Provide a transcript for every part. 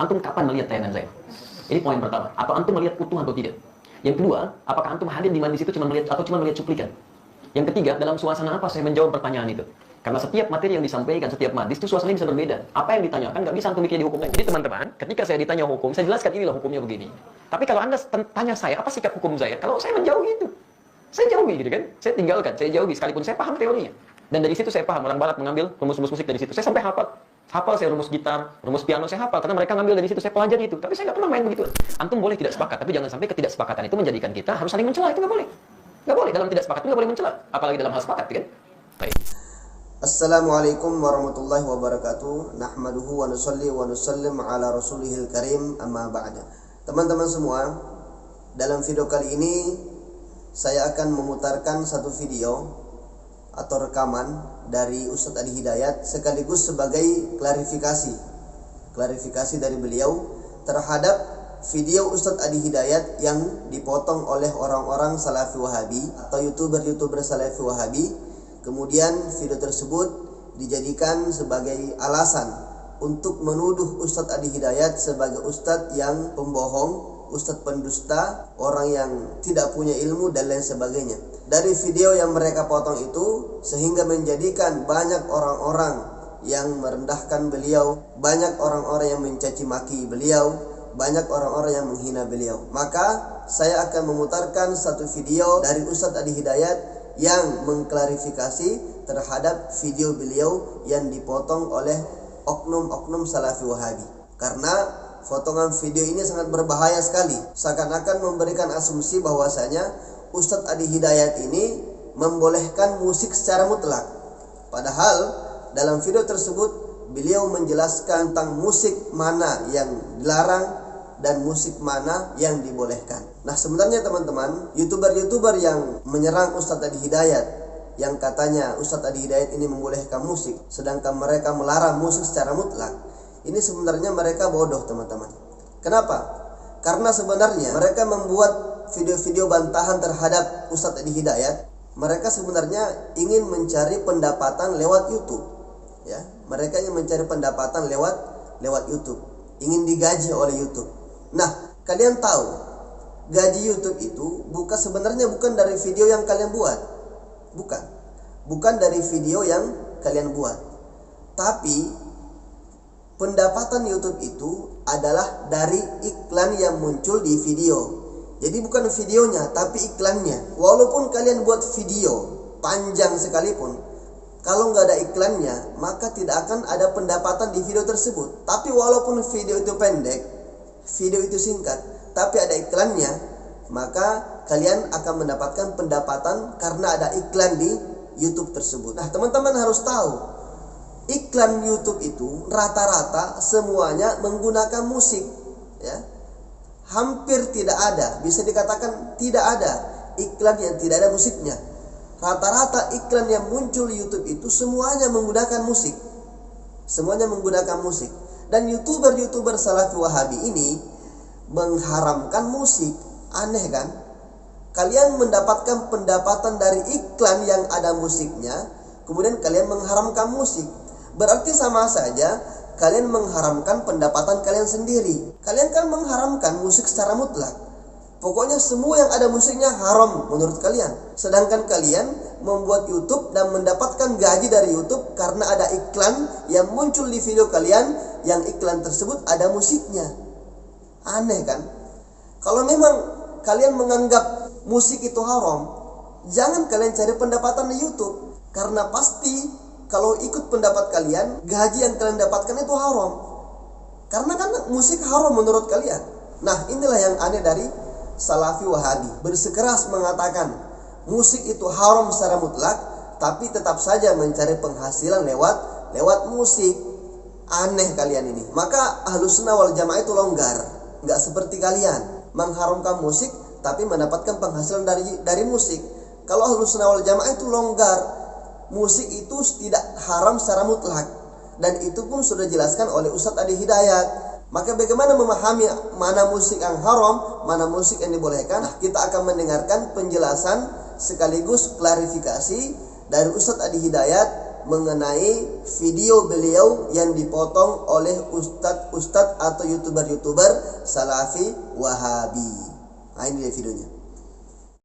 Antum kapan melihat tayangan saya? Ini poin pertama. Apa antum melihat utuh atau tidak? Yang kedua, apakah antum hadir di mana di situ cuma melihat atau cuma melihat cuplikan? Yang ketiga, dalam suasana apa saya menjawab pertanyaan itu? Karena setiap materi yang disampaikan, setiap hadis itu suasananya bisa berbeda. Apa yang ditanyakan nggak bisa antum bikin di hukumnya. Jadi teman-teman, ketika saya ditanya hukum, saya jelaskan inilah hukumnya begini. Tapi kalau anda tanya saya, apa sikap hukum saya? Kalau saya menjauhi itu, saya jauhi gitu kan? Saya tinggalkan, saya jauhi sekalipun saya paham teorinya. Dan dari situ saya paham orang barat mengambil rumus-rumus musik dari situ. Saya sampai hafal saya rumus gitar, rumus piano saya hafal karena mereka ngambil dari situ, saya pelajari itu. Tapi saya nggak pernah main begitu. Antum boleh tidak sepakat, tapi jangan sampai ketidaksepakatan itu menjadikan kita harus saling mencela, itu nggak boleh. Nggak boleh, dalam tidak sepakat itu nggak boleh mencela, apalagi dalam hal sepakat, kan? Baik. Assalamualaikum warahmatullahi wabarakatuh. Nahmaduhu wa nusalli wa nusallim ala rasulihil karim, amma ba'da. Teman-teman semua, dalam video kali ini saya akan memutarkan satu video atau rekaman dari Ustadz Adi Hidayat sekaligus sebagai klarifikasi dari beliau terhadap video Ustadz Adi Hidayat yang dipotong oleh orang-orang Salafi Wahabi atau youtuber Salafi Wahabi. Kemudian video tersebut dijadikan sebagai alasan untuk menuduh Ustadz Adi Hidayat sebagai ustadz yang pembohong, ustadz pendusta, orang yang tidak punya ilmu dan lain sebagainya. Dari video yang mereka potong itu sehingga menjadikan banyak orang-orang yang merendahkan beliau, banyak orang-orang yang mencaci maki beliau, banyak orang-orang yang menghina beliau. Maka saya akan memutarkan satu video dari Ustadz Adi Hidayat yang mengklarifikasi terhadap video beliau yang dipotong oleh oknum-oknum Salafi Wahabi. Karena potongan video ini sangat berbahaya sekali, seakan-akan memberikan asumsi bahwasanya Ustadz Adi Hidayat ini membolehkan musik secara mutlak. Padahal dalam video tersebut beliau menjelaskan tentang musik mana yang dilarang dan musik mana yang dibolehkan. Nah, sebenarnya teman-teman, youtuber yang menyerang Ustadz Adi Hidayat, yang katanya Ustadz Adi Hidayat ini membolehkan musik sedangkan mereka melarang musik secara mutlak, ini sebenarnya mereka bodoh, teman-teman. Kenapa? Karena sebenarnya mereka membuat video-video bantahan terhadap Ustadz Adi Hidayat. Mereka sebenarnya ingin mencari pendapatan lewat YouTube, ya. Mereka ingin mencari pendapatan lewat YouTube, ingin digaji oleh YouTube. Nah, kalian tahu gaji YouTube itu sebenarnya bukan dari video yang kalian buat, bukan dari video yang kalian buat, tapi pendapatan YouTube itu adalah dari iklan yang muncul di video. Jadi bukan videonya, tapi iklannya. Walaupun kalian buat video panjang sekalipun, kalau nggak ada iklannya, maka tidak akan ada pendapatan di video tersebut. Tapi walaupun video itu pendek, video itu singkat, tapi ada iklannya, maka kalian akan mendapatkan pendapatan karena ada iklan di YouTube tersebut. Nah, teman-teman harus tahu, iklan YouTube itu rata-rata semuanya menggunakan musik, ya. Hampir tidak ada, bisa dikatakan tidak ada iklan yang tidak ada musiknya. Rata-rata iklan yang muncul di YouTube itu semuanya menggunakan musik. Dan youtuber Salafi Wahabi ini mengharamkan musik. Aneh kan? Kalian mendapatkan pendapatan dari iklan yang ada musiknya, kemudian kalian mengharamkan musik. Berarti sama saja kalian mengharamkan pendapatan kalian sendiri. Kalian kan mengharamkan musik secara mutlak. Pokoknya semua yang ada musiknya haram menurut kalian. Sedangkan kalian membuat YouTube dan mendapatkan gaji dari YouTube karena ada iklan yang muncul di video kalian, yang iklan tersebut ada musiknya. Aneh kan? Kalau memang kalian menganggap musik itu haram, jangan kalian cari pendapatan di YouTube. Karena pasti kalau ikut pendapat kalian, gaji yang kalian dapatkan itu haram. Karena kan musik haram menurut kalian. Nah, inilah yang aneh dari Salafi Wahabi. Bersikeras mengatakan musik itu haram secara mutlak, tapi tetap saja mencari penghasilan lewat musik. Aneh kalian ini. Maka Ahlus Sunnah wal Jamaah itu longgar. Nggak seperti kalian mengharamkan musik, tapi mendapatkan penghasilan dari musik. Kalau Ahlus Sunnah wal Jamaah itu longgar. Musik itu tidak haram secara mutlak, dan itu pun sudah dijelaskan oleh Ustadz Adi Hidayat. Maka bagaimana memahami mana musik yang haram, mana musik yang dibolehkan? Nah, kita akan mendengarkan penjelasan sekaligus klarifikasi dari Ustadz Adi Hidayat mengenai video beliau yang dipotong oleh ustadz atau youtuber salafi wahabi. Nah, ini dia videonya.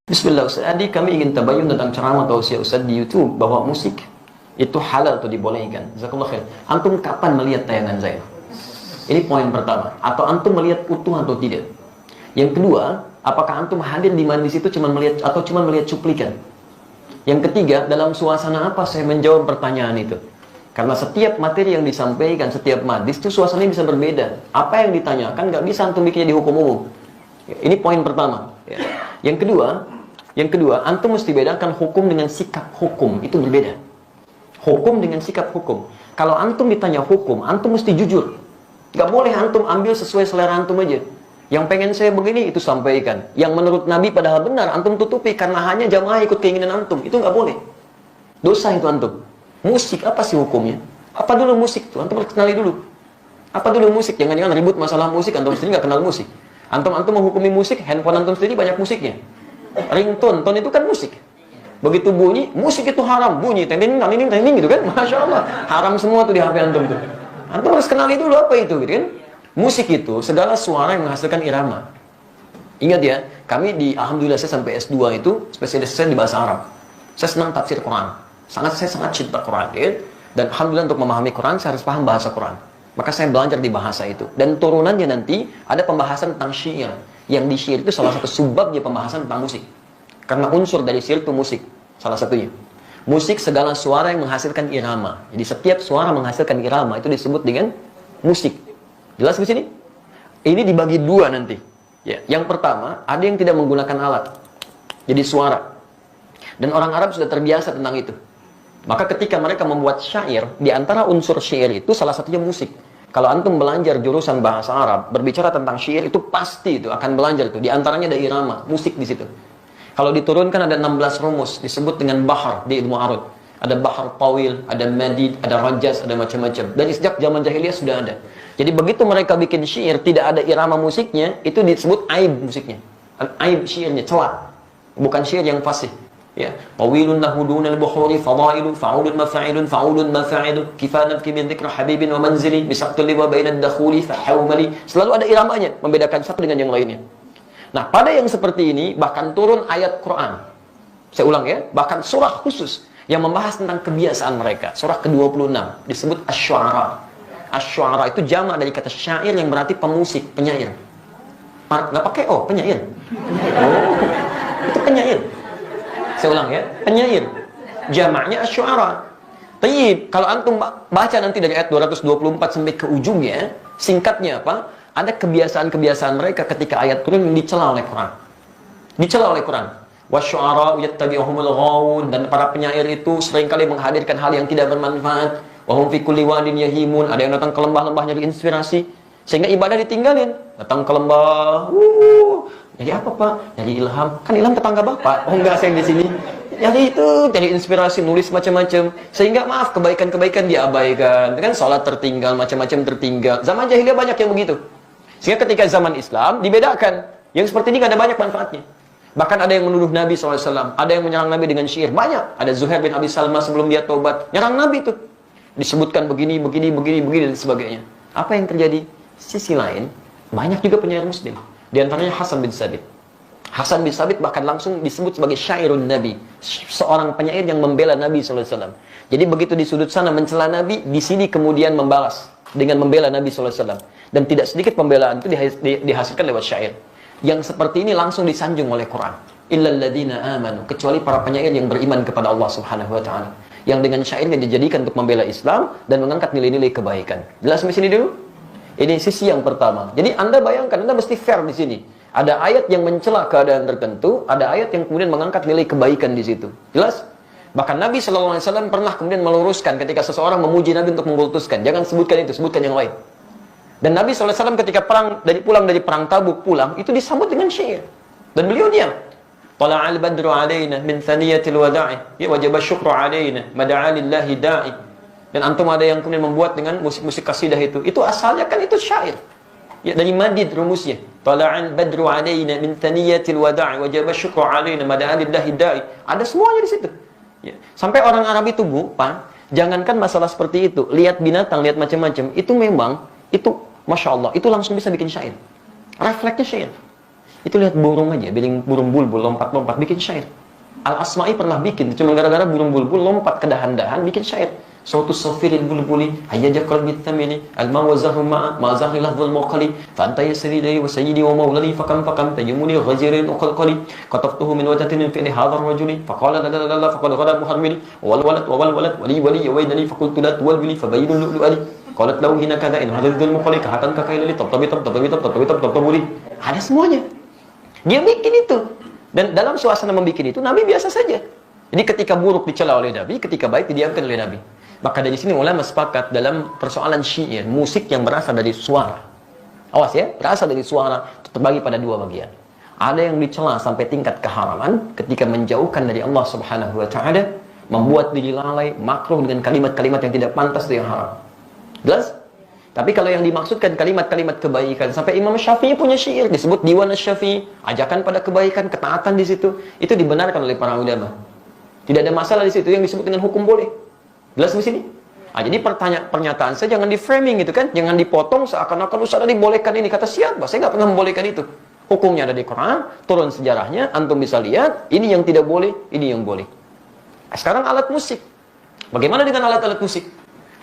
Bismillah Ustaz, Adi kami ingin tabayun tentang ceramah tausiah Ustaz di YouTube bahwa musik itu halal atau dibolehkan. Jazakallah khair. Antum kapan melihat tayangan saya? Ini poin pertama. Atau antum melihat utuh atau tidak? Yang kedua, apakah antum hadir di mana di situ cuma melihat atau cuma melihat cuplikan? Yang ketiga, dalam suasana apa saya menjawab pertanyaan itu? Karena setiap materi yang disampaikan, setiap madis itu suasananya bisa berbeda. Apa yang ditanyakan nggak bisa antum bikinnya di hukum umum. Ini poin pertama. Yang kedua, antum mesti bedakan hukum dengan sikap hukum. Itu berbeda. Hukum dengan sikap hukum. Kalau antum ditanya hukum, antum mesti jujur. Gak boleh antum ambil sesuai selera antum aja. Yang pengen saya begini, itu sampaikan. Yang menurut Nabi padahal benar, antum tutupi karena hanya jamaah ikut keinginan antum. Itu gak boleh. Dosa itu antum. Musik, apa sih hukumnya? Apa dulu musik itu? Antum harus kenali dulu. Apa dulu musik? Jangan-jangan ribut masalah musik, antum sendiri gak kenal musik. Antum menghukumi musik, handphone antum sendiri banyak musiknya. Ringtone, tone itu kan musik. Begitu bunyi, musik itu haram. Bunyi, tending gitu kan. Masya Allah. Haram semua tuh di HP antum tuh. Antum harus kenali dulu apa itu gitu kan. Musik itu segala suara yang menghasilkan irama. Ingat ya, kami alhamdulillah saya sampai S2 itu spesialis saya di bahasa Arab. Saya senang tafsir Quran. Saya sangat cinta Quran ya. Dan alhamdulillah untuk memahami Quran saya harus paham bahasa Quran. Maka saya belajar di bahasa itu. Dan turunannya nanti ada pembahasan tentang syair. Yang di syair itu salah satu subbabnya pembahasan tentang musik. Karena unsur dari syair itu musik. Salah satunya. Musik segala suara yang menghasilkan irama. Jadi setiap suara menghasilkan irama itu disebut dengan musik. Jelas di sini? Ini dibagi dua nanti. Ya. Yang pertama, ada yang tidak menggunakan alat. Jadi suara. Dan orang Arab sudah terbiasa tentang itu. Maka ketika mereka membuat syair, di antara unsur syair itu salah satunya musik. Kalau antum belajar jurusan bahasa Arab, berbicara tentang syair itu pasti itu akan belajar itu. Di antaranya ada irama, musik di situ. Kalau diturunkan ada 16 rumus, disebut dengan bahar di ilmu arud. Ada bahar tawil, ada madid, ada rajas, ada macam-macam. Dan sejak zaman jahiliyah sudah ada. Jadi begitu mereka bikin syair tidak ada irama musiknya, itu disebut aib musiknya. Aib syairnya, celah. Bukan syair yang fasih. Ya, tawilun lahu dunal buhuri fadailu fa'ulun mafa'ilun fa'ulun mafa'ilu kifanat min dzikra habibin wa manzili bisaqtul liwa bainad dakhuli fahawmali. Selalu ada iramanya, membedakan satu dengan yang lainnya. Nah, pada yang seperti ini bahkan turun ayat Quran. Saya ulang ya, bahkan surah khusus yang membahas tentang kebiasaan mereka. Surah ke-26 disebut asy-syu'ara. Asy-syu'ara itu jamak dari kata syair yang berarti pemusik, penyair. Enggak pakai penyair. Itu penyair. Saya ulang ya, penyair. Jamaknya asy-syu'ara. Tayyib, kalau antum baca nanti dari ayat 224 sampai ke ujungnya, singkatnya apa? Ada kebiasaan-kebiasaan mereka ketika ayat turun yang dicela oleh Quran. Dicela oleh Quran. Wasyu'ara yattabi'uhumul ghawun, dan para penyair itu seringkali menghadirkan hal yang tidak bermanfaat. Wa hum fi kulli wadin yahimun, ada yang datang ke lembah-lembah nyari inspirasi sehingga ibadah ditinggalin. Datang ke lembah, jadi apa Pak? Jadi ilham. Kan ilham tetangga Bapak. Oh enggak, saya di sini. Jadi itu, jadi inspirasi, nulis macam-macam. Sehingga maaf, kebaikan-kebaikan diabaikan. Kan sholat tertinggal, macam-macam tertinggal. Zaman jahiliyah banyak yang begitu. Sehingga ketika zaman Islam dibedakan. Yang seperti ini gak ada banyak manfaatnya. Bahkan ada yang menuduh Nabi SAW. Ada yang menyerang Nabi dengan syair. Banyak. Ada Zuhair bin Abi Salma sebelum dia tobat. Nyerang Nabi itu. Disebutkan begini, dan sebagainya. Apa yang terjadi? Sisi lain, banyak juga penyair muslim. Di antaranya Hasan bin Sabit. Hasan bin Sabit bahkan langsung disebut sebagai syairun Nabi. Seorang penyair yang membela Nabi SAW. Jadi begitu di sudut sana mencela Nabi, di sini kemudian membalas dengan membela Nabi SAW. Dan tidak sedikit pembelaan itu dihasilkan lewat syair. Yang seperti ini langsung disanjung oleh Quran. Illal ladzina amanu, kecuali para penyair yang beriman kepada Allah Subhanahu wa taala. Yang dengan syairnya dijadikan untuk membela Islam dan mengangkat nilai-nilai kebaikan. Jelas di sini dulu? Ini sisi yang pertama. Jadi Anda bayangkan, Anda mesti fair di sini. Ada ayat yang mencela keadaan tertentu, ada ayat yang kemudian mengangkat nilai kebaikan di situ. Jelas? Bahkan Nabi SAW pernah kemudian meluruskan ketika seseorang memuji Nabi untuk mengkultuskan. Jangan sebutkan itu, sebutkan yang lain. Dan Nabi SAW ketika pulang dari perang Tabuk pulang, itu disambut dengan syair. Dan beliau diam. Tala'al badru alaina min thaniyatil wada'i, ya wajaba syukru alaina, mada'a lillahi da'i. Dan antum ada yang kemudian membuat dengan musik-musik kasidah itu. Itu asalnya kan itu syair. Ya, dari madid rumusnya. Tala'al badru alaina min thaniyatil wada'i, wajaba syukru alaina, mada'a lillahi da'i. Ada semuanya di situ. Ya. Sampai orang Arab itu lupa, Jangankan masalah seperti itu, lihat binatang, lihat macam-macam, itu memang, itu Masya Allah, itu langsung bisa bikin syair. Refleksnya syair. Itu lihat burung aja, burung bulbul lompat-lompat, bikin syair. Al-Asma'i pernah bikin, cuma gara-gara burung bulbul lompat ke dahan-dahan, bikin syair. Sautu safiril bulbuli, hayyaja qalbi thamili, al-ma wa zahru ma'a, ma zahri lahzul muqali, fa anta yasri dari wa sayyidi wa maulani, fakam tajumuni ghajirin uqalqali, qataftuhu min wajhatin fi hadha ar-rajuli, faqala la la la faqad ghada muharmili, wal walad wali yawaidani faqultu la tuwalbili, fabayyinu lu'lu'ali, qalat lahu hina kadha in hadhul muqali, kahatan kakailali, tabtabuli. Ada semuanya. Dia bikin itu. Dan dalam suasana membikin itu, Nabi biasa saja. Jadi ketika buruk dicela oleh Nabi, ketika baik didiamkan oleh Nabi. Maka dari sini ulama sepakat dalam persoalan syair, musik yang berasal dari suara. Awas ya, berasal dari suara terbagi pada dua bagian. Ada yang dicela sampai tingkat keharaman ketika menjauhkan dari Allah Subhanahu wa taala, membuat diri lalai, makruh dengan kalimat-kalimat yang tidak pantas dan yang haram. Jelas? Tapi kalau yang dimaksudkan kalimat-kalimat kebaikan, sampai Imam Syafi'i punya syair disebut Diwan Asy-Syafi'i, ajakan pada kebaikan, ketaatan di situ, itu dibenarkan oleh para ulama. Tidak ada masalah di situ, yang disebut dengan hukum boleh. Jelas di sini? Jadi pernyataan saya jangan di framing gitu kan, jangan dipotong seakan-akan Ustaz dibolehkan ini. Kata siapa? Saya nggak pernah membolehkan itu. Hukumnya ada di Quran, turun sejarahnya, antum bisa lihat, ini yang tidak boleh, ini yang boleh. Sekarang alat musik. Bagaimana dengan alat-alat musik?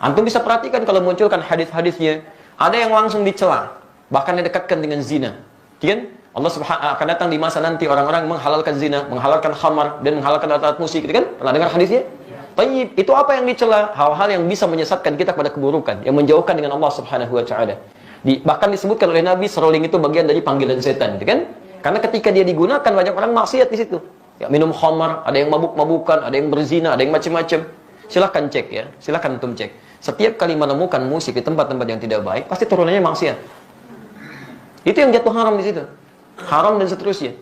Antum bisa perhatikan kalau munculkan hadis-hadisnya, ada yang langsung dicela, bahkan didekatkan dengan zina. Kan? Allah akan datang di masa nanti orang-orang menghalalkan zina, menghalalkan khamar, dan menghalalkan alat-alat musik. Kan? Pernah dengar hadisnya? Tayyib, itu apa yang dicela? Hal-hal yang bisa menyesatkan kita pada keburukan, yang menjauhkan dengan Allah Subhanahu wa taala. Bahkan disebutkan oleh Nabi, seruling itu bagian dari panggilan setan, gitu kan? Karena ketika dia digunakan banyak orang maksiat di situ. Ya, minum khamar, ada yang mabuk-mabukan, ada yang berzina, ada yang macam-macam. Silahkan cek ya, silahkan antum cek. Setiap kali menemukan musik di tempat-tempat yang tidak baik, pasti turunannya maksiat. Itu yang jatuh haram di situ. Haram dan seterusnya.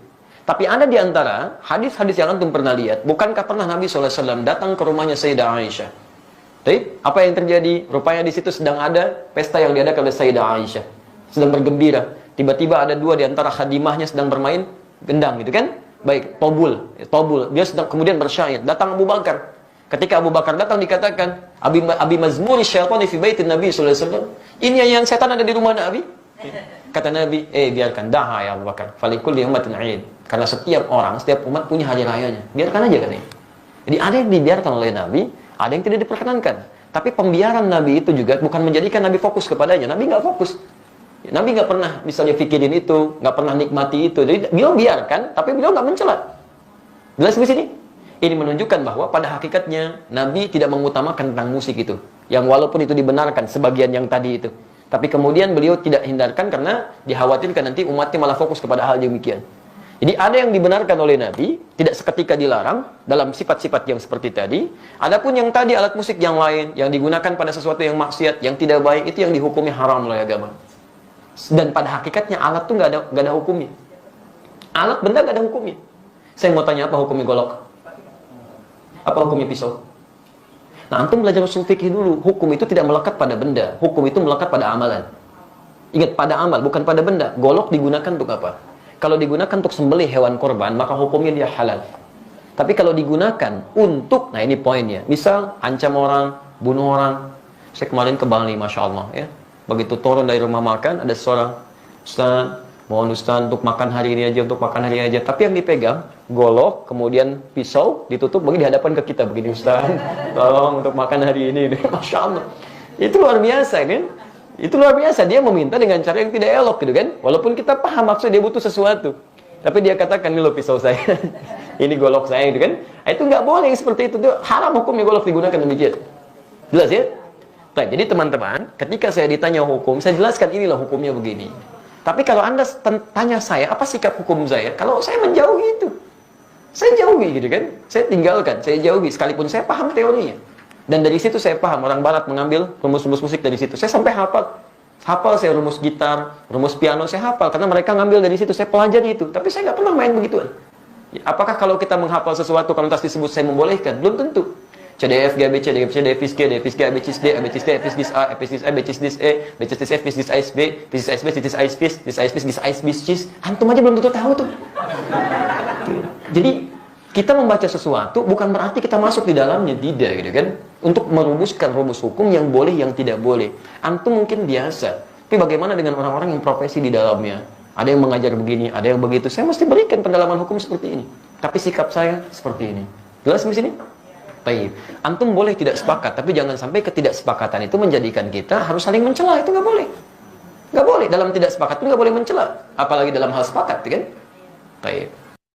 Tapi ada di antara hadis-hadis yang antum pernah lihat, bukankah pernah Nabi SAW datang ke rumahnya Sayyidah Aisyah? Tapi apa yang terjadi? Rupanya di situ sedang ada pesta yang diadakan oleh Sayyidah Aisyah. Sedang bergembira. Tiba-tiba ada dua di antara khadimahnya sedang bermain gendang gitu kan? Baik, tobul. Dia sedang kemudian bersyair. Datang Abu Bakar. Ketika Abu Bakar datang dikatakan, Abi mazmuri syaitani fi baitin Nabi SAW. Ini yang setan ada di rumah Nabi. Kata Nabi, biarkan, daha ya Abu Bakar. Falikul ummatin aid. Karena setiap orang, setiap umat punya hari rayanya. Biarkan aja katanya. Jadi ada yang dibiarkan oleh Nabi, ada yang tidak diperkenankan. Tapi pembiaran Nabi itu juga bukan menjadikan Nabi fokus kepadanya. Nabi nggak fokus. Nabi nggak pernah misalnya pikirin itu, nggak pernah nikmati itu. Jadi beliau biarkan, tapi beliau nggak mencela. Jelas di sini? Ini menunjukkan bahwa pada hakikatnya Nabi tidak mengutamakan tentang musik itu. Yang walaupun itu dibenarkan sebagian yang tadi itu. Tapi kemudian beliau tidak hindarkan karena dikhawatirkan nanti umatnya malah fokus kepada hal demikian. Jadi ada yang dibenarkan oleh Nabi, tidak seketika dilarang dalam sifat-sifat yang seperti tadi. Adapun yang tadi alat musik yang lain, yang digunakan pada sesuatu yang maksiat, yang tidak baik, itu yang dihukumi haram oleh agama. Dan pada hakikatnya alat itu nggak ada hukumnya. Alat benda nggak ada hukumnya. Saya mau tanya, apa hukumnya golok? Apa hukumnya pisau? Nah, antum belajar usul fikih dulu. Hukum itu tidak melekat pada benda. Hukum itu melekat pada amalan. Ingat, pada amal, bukan pada benda. Golok digunakan untuk apa? Kalau digunakan untuk sembelih hewan korban, maka hukumnya dia halal. Tapi kalau digunakan untuk, nah ini poinnya. Misal, ancam orang, bunuh orang. Saya kemarin ke Bali, Masya Allah. Ya. Begitu turun dari rumah makan, ada seorang, Ustaz, mohon Ustaz untuk makan hari ini aja, untuk makan hari ini aja. Tapi yang dipegang, golok, kemudian pisau, ditutup, bagi di hadapan ke kita. Begini, Ustaz, tolong untuk makan hari ini. Masya Allah. Itu luar biasa, kan? Itu luar biasa. Dia meminta dengan cara yang tidak elok, gitu kan? Walaupun kita paham maksudnya dia butuh sesuatu. Tapi dia katakan, ini loh pisau saya. Ini golok saya, gitu kan? Itu nggak boleh seperti itu. Haram hukumnya golok digunakan demikian. Jelas ya? Baik, jadi teman-teman, ketika saya ditanya hukum, saya jelaskan inilah hukumnya begini. Tapi kalau Anda tanya saya, apa sikap hukum saya? Kalau saya menjauhi itu. Saya jauhi, gitu kan? Saya tinggalkan, saya jauhi. Sekalipun saya paham teorinya. Dan dari situ saya paham, orang barat mengambil rumus-rumus musik dari situ. Saya sampai hafal. Hafal saya rumus gitar, rumus piano, saya hafal. Karena mereka ngambil dari situ, saya pelajari itu. Tapi saya nggak pernah main begituan. Apakah kalau kita menghafal sesuatu, kalau tas disebut saya membolehkan? Belum tentu. C, D, F, G, B, C, D, F, C, D, F, G, D, F, G, A, B, C, D, A, B, C, D, F, G, A, F, G, A, B, C, D, E, B, C, D, F, B, C, D, F, B, B, C, D, F, B, C, D, F, B, C, D, F, B, C, D, antum aja belum tentu tahu tuh. Jadi kita membaca sesuatu bukan berarti kita masuk di dalamnya, tidak, gitu kan? untuk merumuskan rumus hukum yang boleh, yang tidak boleh. Antum mungkin biasa, tapi bagaimana dengan orang-orang yang profesi di dalamnya? Ada yang mengajar begini, ada yang begitu. Saya mesti berikan pendalaman hukum seperti ini. Tapi sikap saya seperti ini. Jelas di sini? Baik. Antum boleh tidak sepakat, tapi jangan sampai ketidaksepakatan itu menjadikan kita harus saling mencela. Itu nggak boleh. Nggak boleh. Dalam tidak sepakat itu nggak boleh mencela. Apalagi dalam hal sepakat, kan? Baik.